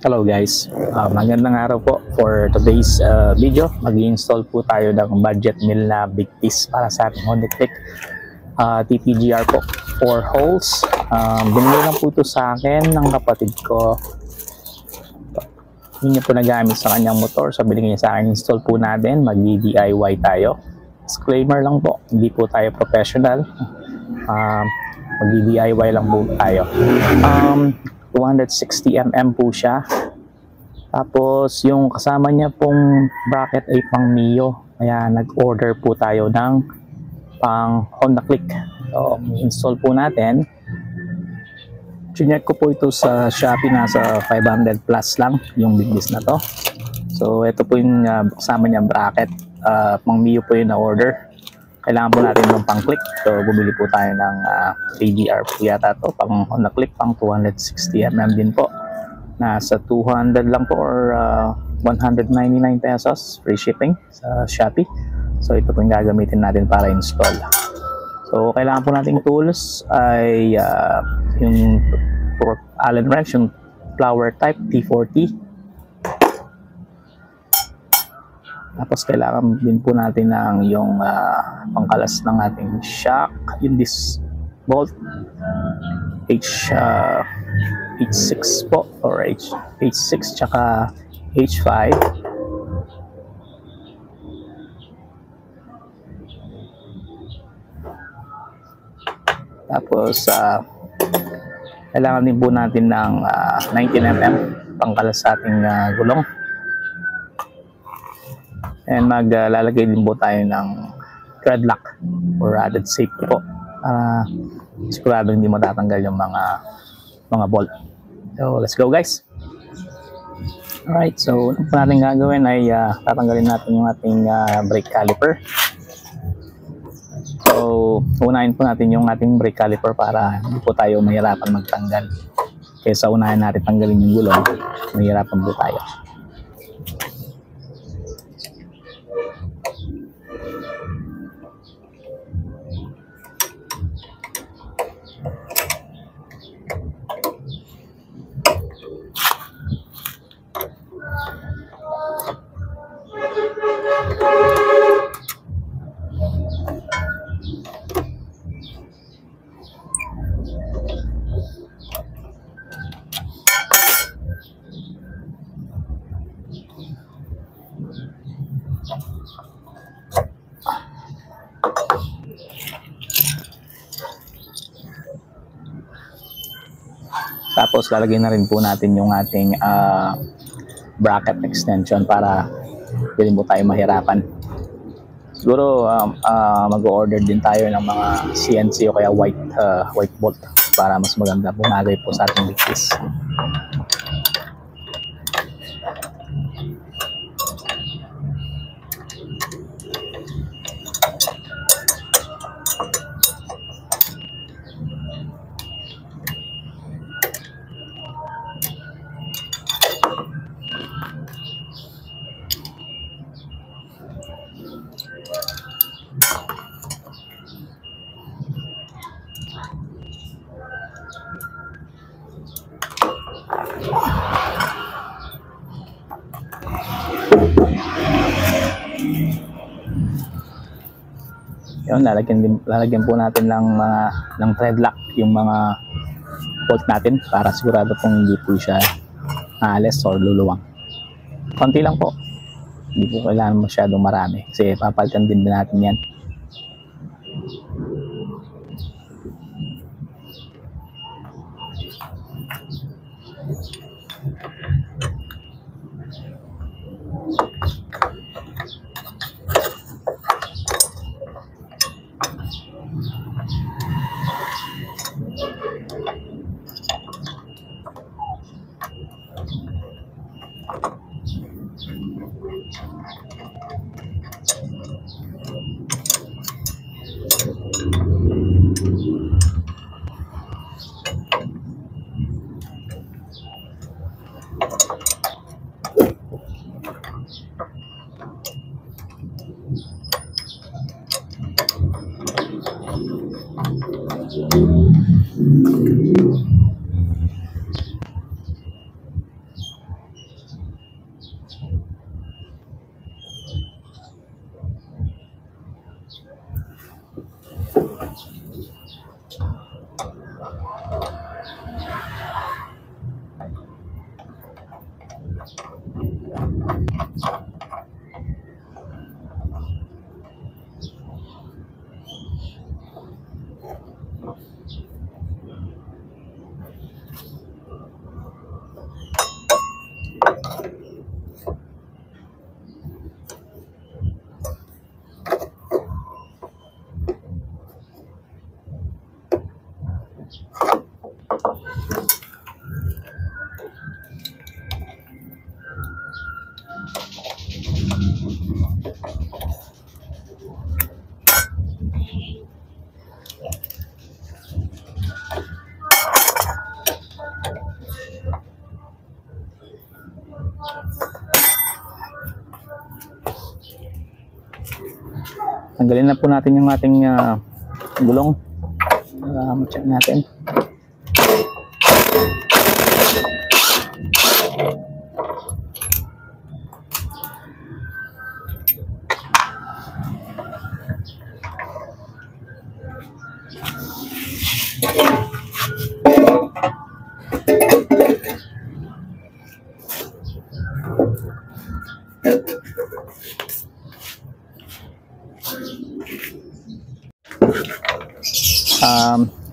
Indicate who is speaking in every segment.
Speaker 1: Hello guys, magandang araw po. For today's video, mag-install po tayo ng budget meal na big piece para sa ating Honda Click TTGR po, 4 holes. Binili lang po ito sa akin ng kapatid ko. Hindi niya po nagamit sa kanyang motor, so binigyan niya sa akin. Install po natin, mag-DIY tayo. Disclaimer lang po, hindi po tayo professional. Mag-DIY lang po tayo. 260mm po siya. Tapos yung kasama niya pong bracket ay pang Mio. Kaya nag-order po tayo ng pang Honda Click. So install po natin. Chinek ko po ito sa Shopee, nasa 500 plus lang yung bigness na to. So ito po yung kasama niya bracket. Pang Mio po yung na-order. Kailangan po natin ng pang click. So bumili po tayo ng ADR po yata to, pang Honda Click, pang 260mm din po. Nasa 200 lang po or 199 pesos free shipping sa Shopee. So ito po yung gagamitin natin para install. So kailangan po nating tools ay yung Allen wrench, yung flower type T40. Tapos kailangan din po natin ng yung pangkalas ng ating shock, yung disc bolt H6 po, or H6 tsaka H5. Tapos kailangan din po natin ng 19mm pangkalas sa ating gulong. And maglalagay din po tayo ng thread lock for added safety po. Sigurado hindi matatanggal yung mga bolt. So let's go guys. Alright, so ano po natin gagawin ay tatanggalin natin yung ating brake caliper. So unahin po natin yung ating brake caliper para hindi po tayo mahirapan magtanggal. Kaysa unahin natin tanggalin yung gulong, mahirapan po tayo. Tapos lalagay na rin po natin yung ating bracket extension para hindi po tayo mahirapan. Siguro mag-order din tayo ng mga CNC o kaya white bolt para mas maganda bumagay po sa ating bigkis. Yun, lalagyan po natin ng thread lock yung mga bolt natin para sigurado pong hindi po siya aalis or luluwang. Konti lang po, hindi po kailangan masyadong marami kasi papalitan din natin yan. Tanggalin na po natin yung ating gulong. Check natin.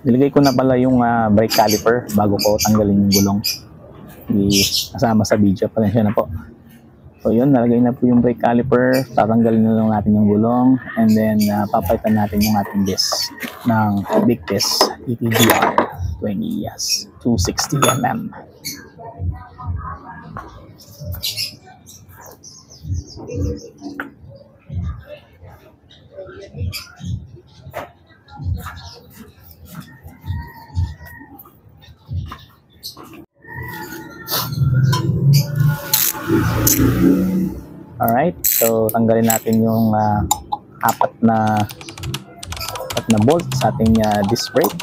Speaker 1: Nilagay ko na pala yung brake caliper bago ko tanggalin yung gulong. Kasama sa video, pasensya na po. So yun, nalagay na po yung brake caliper, tatanggalin na lang natin yung gulong, and then papalitan natin yung ating disc ng Big Disc ETGR 20S 260mm. Alright, so tanggalin natin yung apat na bolt sa ating disc brake.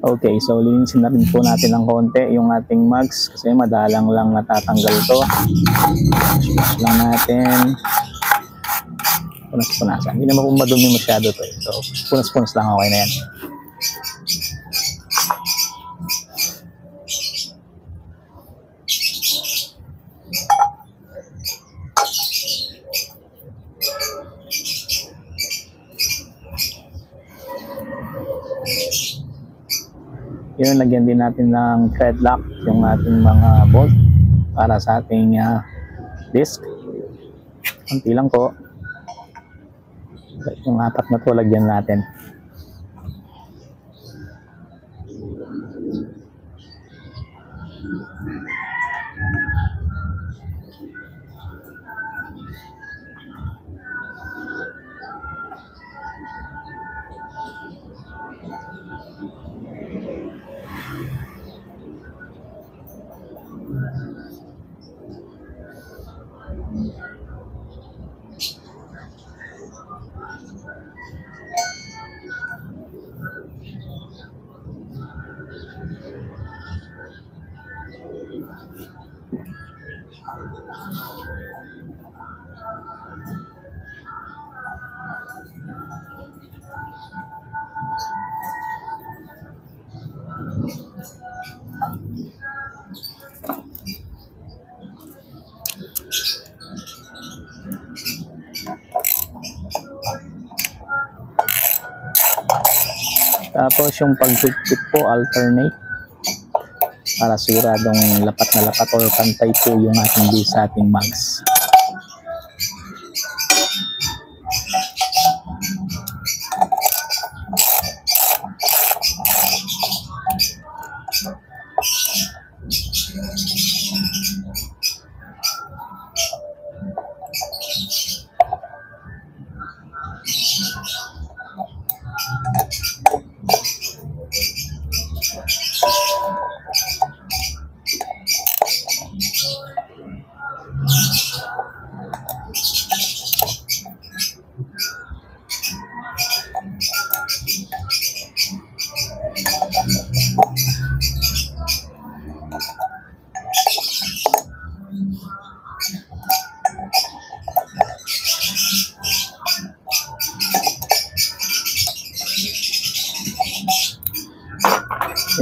Speaker 1: Okay, so linisin na rin po natin ng konti yung ating mugs kasi madalang lang natatanggal to. Punas lang natin. Punas-punasan. Hindi naman po madumi masyado to. So, punas-punas lang, okay na yan. Yun, lagyan din natin ng thread lock yung ating mga bolt para sa ating disc. Kunti lang po. Yung apat na to lagyan natin. Tapos yung pag-higpit po, alternate. Para siguradong lapat na lapat or pantay po yung ating base sa ating mags.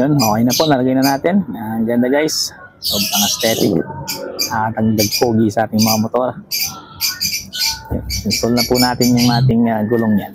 Speaker 1: Yun, okay na po, nalagay na natin. Ang ganda guys, sobrang aesthetic. Tagdag pogi sa ating mga motor. Install na po natin yung ating gulong yan.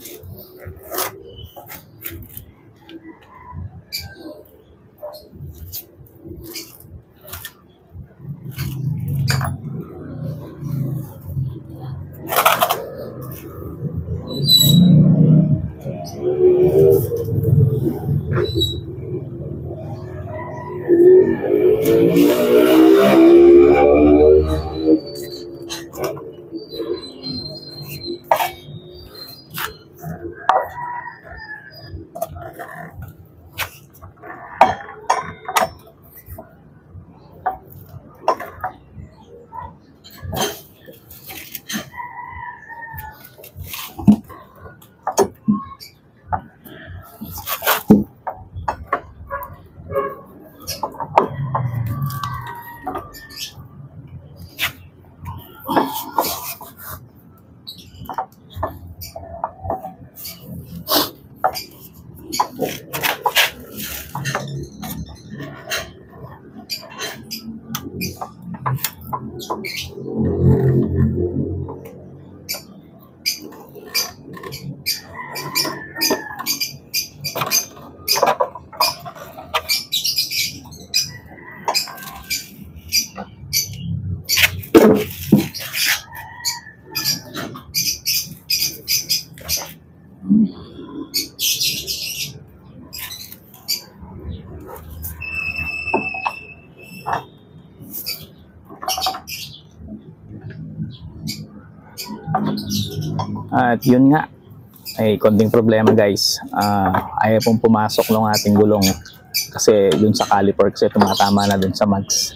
Speaker 1: At yun nga, ay konting problema guys. Ayaw pong pumasok ng ating gulong kasi dun sa caliper kasi tumatama na dun sa mags.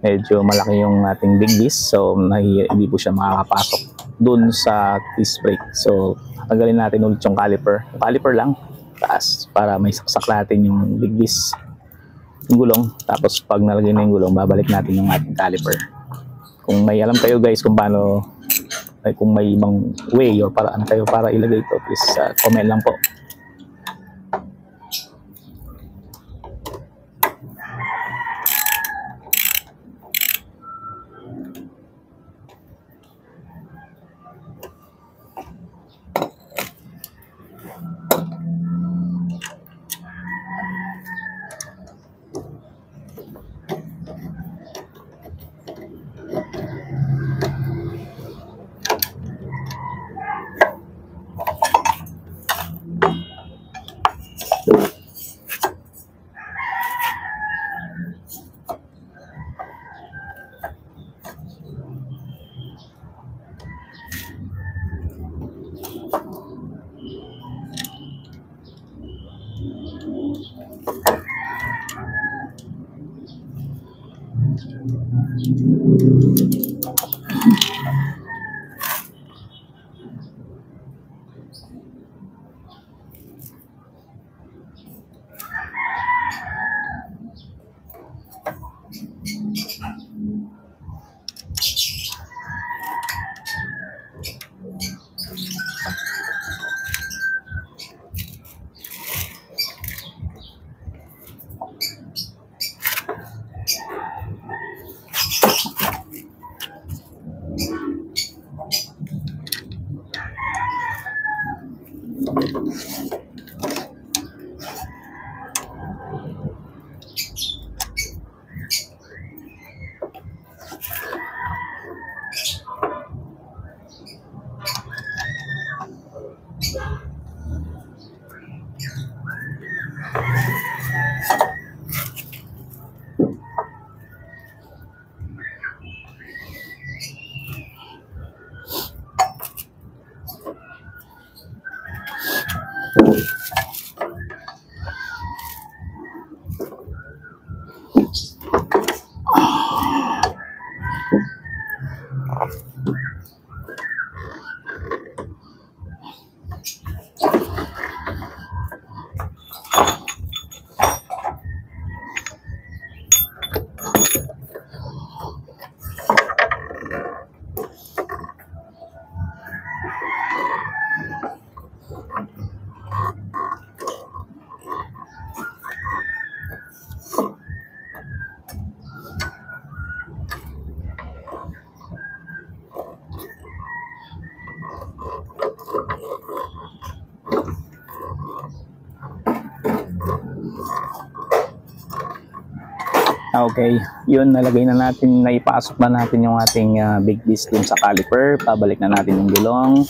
Speaker 1: Medyo malaki yung ating big disc, so hindi po siya makakapasok dun sa disc brake. So tanggalin natin ulit yung caliper. Yung caliper lang, taas, para may saksak natin yung big disc, yung gulong. Tapos pag nalagay na yung gulong, babalik natin yung ating caliper. Kung may alam kayo guys kung paano, kung may ibang way or paraan kayo para ilagay ito, please comment lang po. Okay, yun, nalagay na natin, naipasok na natin yung ating big disc dun sa caliper. Pabalik na natin yung gulong.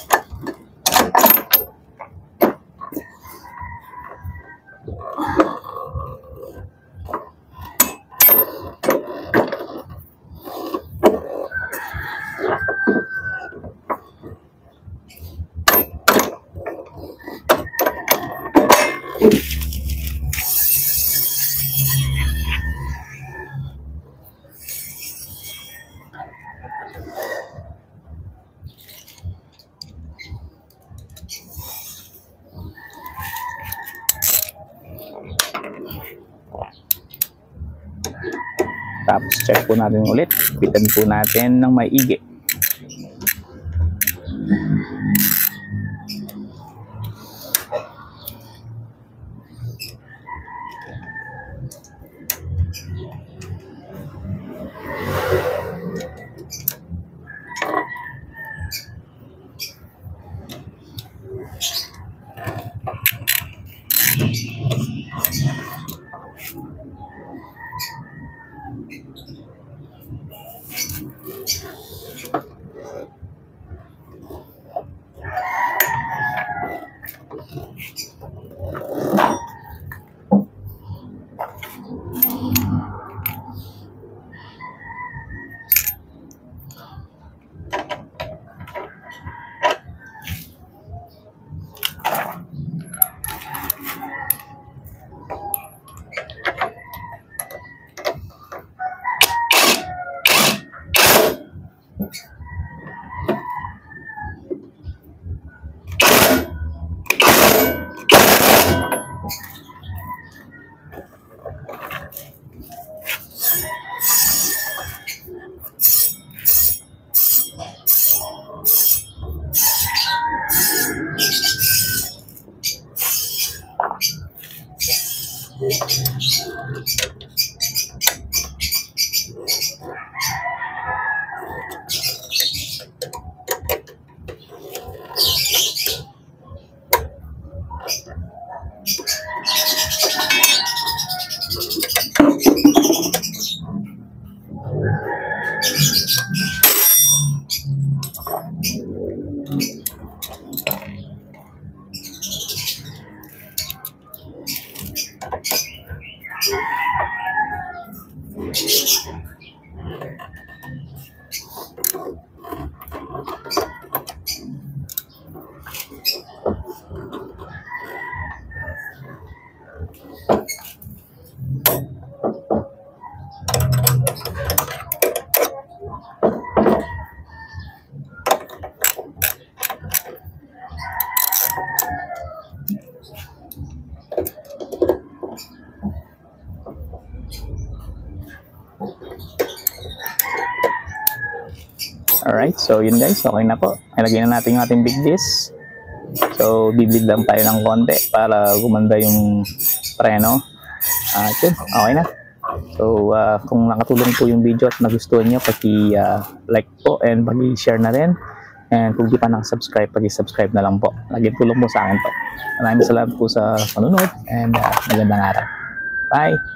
Speaker 1: Tapos check po natin ulit, pitan po natin ng maigi. Alright, so yun guys, okay na po. Ilagay na natin yung ating big disc. So, bibig lang tayo ng konti para gumanda yung preno. Yun, okay na. So, kung nakatulong po yung video at nagustuhan nyo, paki-like po and paki-share na rin. And kung di pa nakasubscribe, paki-subscribe na lang po. Laging tulong po sa akin po. Maraming salamat po sa panunod and magandang araw. Bye!